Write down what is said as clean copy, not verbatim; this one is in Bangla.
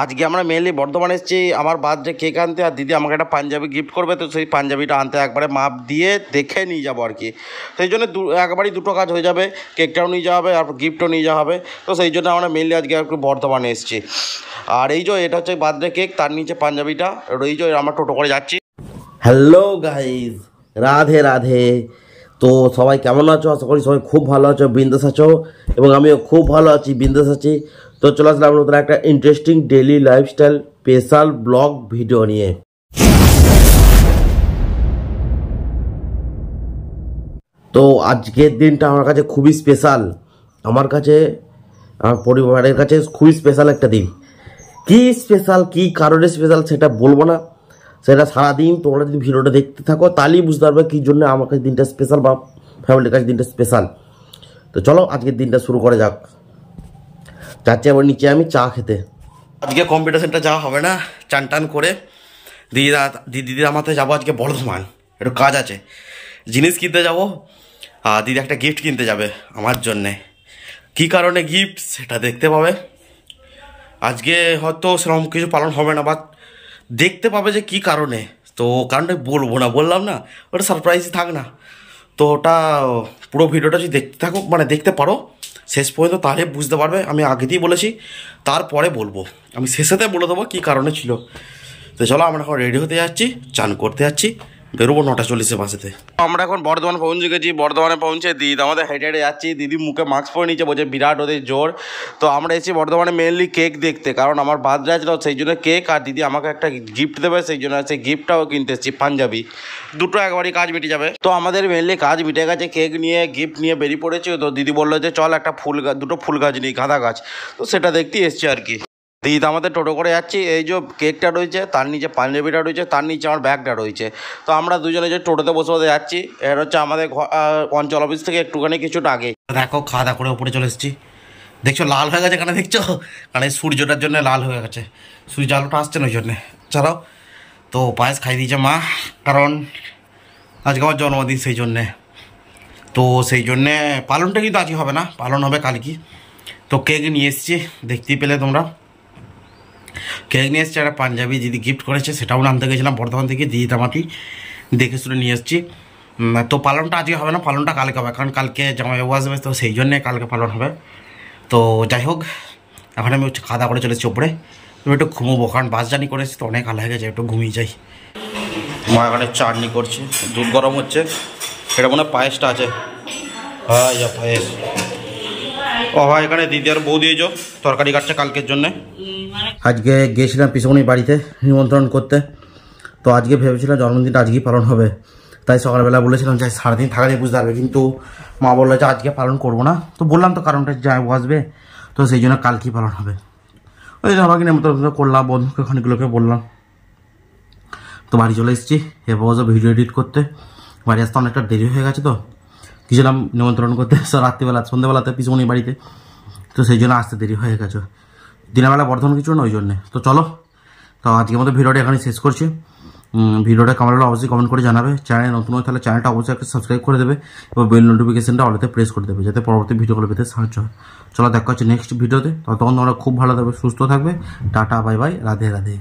আজকে আমরা মেনলি বর্ধমানে এসেছি আমার বার্থডে কেক আনতে, আর দিদি আমাকে একটা পাঞ্জাবি গিফট করবে, তো সেই পাঞ্জাবিটা আনতে একবারে মাপ দিয়ে দেখে নিয়ে যাবো আর কি। সেই জন্য একবারই দুটো কাজ হয়ে যাবে, কেকটাও নিয়ে যাওয়া হবে আর গিফটও নিয়ে যাওয়া হবে। তো সেই জন্য আমরা মেনলি আজকে একটু বর্ধমানে এসেছি। আর এই যে এটা হচ্ছে বার্থডে কেক, তার নিচে পাঞ্জাবিটা, এই যে আমরা টোটো করে যাচ্ছি। Hello guys, Radhe Radhe. তো সবাই কেমন আছো? আশা করি সবাই খুব ভালো আছো, বিন্দাস আছো, এবং আমিও খুব ভালো আছি, বিন্দাস আছি। তো চলে আসলাম নতুন একটা interesting daily lifestyle special blog video নিয়ে। তো আজকের দিনটা আমার কাছে খুবই স্পেশাল, আমার কাছে, আমার পরিবারের কাছে খুবই স্পেশাল একটা দিন। কি স্পেশাল, কি কারণে স্পেশাল সেটা বলবো না, সেটা সারাদিন তোমরা যদি ভিডিওটা দেখতে থাকো তাহলেই বুঝতে পারবে কী জন্য আমার কাছে দিনটা স্পেশাল বা ফ্যামিলির কাছে দিনটা স্পেশাল। তো চলো আজকের দিনটা শুরু করা যাক। যাচ্ছি আবার নিচে আমি চা খেতে। আজকে কম্পিটিশনটা যাওয়া হবে না, চান টান করে দিদির আমাতে যাবো আজকে বর্ধমান, একটু কাজ আছে, জিনিস কিনতে যাবো। আর দিদি একটা গিফট কিনতে যাবে আমার জন্যে। কী কারণে গিফট সেটা দেখতে পাবে। আজকে হয়তো সেরকম কিছু পালন হবে না, বাট দেখতে পাবে যে কী কারণে। তো কারণটা বলবো না, বললাম না, ওটা সারপ্রাইজই থাক না। তো ওটা পুরো ভিডিওটা যদি দেখতে থাকো, মানে দেখতে পারো শেষ পর্যন্ত, তাহলে বুঝতে পারবে। আমি আগেতেই বলেছি, তারপরে বলবো, আমি শেষেতে বলে দেবো কী কারণে ছিল। তো চলো আমরা এখন রেডি হতে যাচ্ছি, চান করতে যাচ্ছি, বেরোবো 9:40 বাসেতে। আমরা এখন বর্ধমান পৌঁছে গেছি। বর্ধমানে পৌঁছে দিদি আমাদের হেঁটে হেঁটে যাচ্ছি। দিদি মুখে মাস্ক পরে নিচে বলছে বিরাট ওদের জোর। তো আমরা এসেছি বর্ধমানে মেনলি কেক দেখতে, কারণ আমার বার্থডে আছে, সেই জন্য কেক, আর দিদি আমাকে একটা গিফট দেবে, সেই জন্য সেই গিফটটাও কিনতে এসেছি, পাঞ্জাবি। দুটো একবারই কাজ মিটে যাবে। তো আমাদের মেনলি কাজ মিটে গেছে, কেক নিয়ে গিফট নিয়ে বেরিয়ে পড়েছি। তো দিদি বললো যে চল একটা দুটো ফুল গাছ নিই, গাঁদা গাছ। তো সেটা দেখতেই এসছি আর কি। দিদি আমাদের টোটো করে যাচ্ছি। এই যে কেকটা রয়েছে, তার নিচে পাঞ্জাবিটা রয়েছে, তার নিচে আমার ব্যাগটা রয়েছে। তো আমরা দুজনে যে টোটোতে বসে বসে যাচ্ছি। এর হচ্ছে আমাদের অঞ্চল অফিস থেকে একটুখানি কিছুটা আগে। দেখো খাওয়া দাওয়া করে উপরে চলে এসেছি। দেখছো লাল হয়ে গেছে, কারণ দেখছো, কারণ এই সূর্যটার জন্য লাল হয়ে গেছে, সূর্য আলোটা আসছে না ওই জন্যে। চলো, তো পায়েস খাই দিয়েছে মা, কারণ আজকে আমার জন্মদিন, সেই জন্যে। তো সেই জন্যে পালনটা কিন্তু আজকে হবে না, পালন হবে কালকে। তো কেক নিয়ে এসেছি, দেখতেই পেলে তোমরা। কেক নিয়ে এসেছি, একটা পাঞ্জাবি দিদি গিফট করেছে, সেটাও আনতে গেছিলাম বর্ধমান থেকে, দিদি আমাকে দেখে শুনে নিয়ে এসেছি। তো পালনটা আজকে হবে না, পালনটা কালকে হবে, কারণ কালকে জামাইবাবু আসবে, তো সেই জন্যে কালকে পালন হবে। তো যাই হোক, এখন আমি খাওয়া দাওয়া করে চলেছি ওপরে। আমি একটু ঘুমোবো, কারণ বাস জার্নি করেছি তো অনেক আলো হয়ে গেছে, একটু ঘুমিয়ে যাই। মা এখানে চাটনি করছে, দুধ গরম হচ্ছে, এটা মনে হয় পায়েসটা আছে। হ্যাঁ যা পায়েস। ও হয়, এখানে দিদি আর বউ দিয়েছ তরকারি কাটছে কালকের জন্যে। আজকে গিয়েছিলাম পিসমণির বাড়িতে নিমন্ত্রণ করতে। তো আজকে ভেবেছিলাম জন্মদিনটা আজকেই পালন হবে, তাই সকালবেলা বলেছিলাম যে সারাদিন থাকাতেই বুঝতে পারবে, কিন্তু মা বললো যে আজকে পালন করবো না। তো বললাম তো কারণটা যাই আসবে, তো সেই জন্য কালকেই পালন হবে। ওই জন্য আমাকে নিমন্ত্রণ করলাম, বন্ধুকে খানিকগুলোকে বললাম। তো বাড়ি চলে এসেছি, এবার ভিডিও এডিট করতে। বাড়ি আসতে অনেকটা দেরি হয়ে গেছে, তো গেছিলাম নিমন্ত্রণ করতে রাত্রিবেলা, সন্ধ্যেবেলাতে পিসমণির বাড়িতে। তো সেই জন্য আসতে দেরি হয়ে গেছে, দিনের বেলা বর্ধমান কিছু না ওই জন্যে। তো চলো, তো আজকের মতো ভিডিওটা এখানে শেষ করছি। ভিডিওটা কেমন হলো অবশ্যই কমেন্ট করে জানাবে। চ্যানেল নতুন হয় তাহলে চ্যানেলটা অবশ্যই একটা সাবস্ক্রাইব করে দেবে, এবং বেল নোটিফিকেশনটা অলতে প্রেস করে দেবে, যাতে পরবর্তী ভিডিওগুলো পেতে সাহায্য হয়। চলো দেখা হচ্ছে নেক্সট ভিডিওতে, ততক্ষণ তোমরা খুব ভালো থাকবে, সুস্থ থাকবে। Tata, bye bye, Radhe Radhe.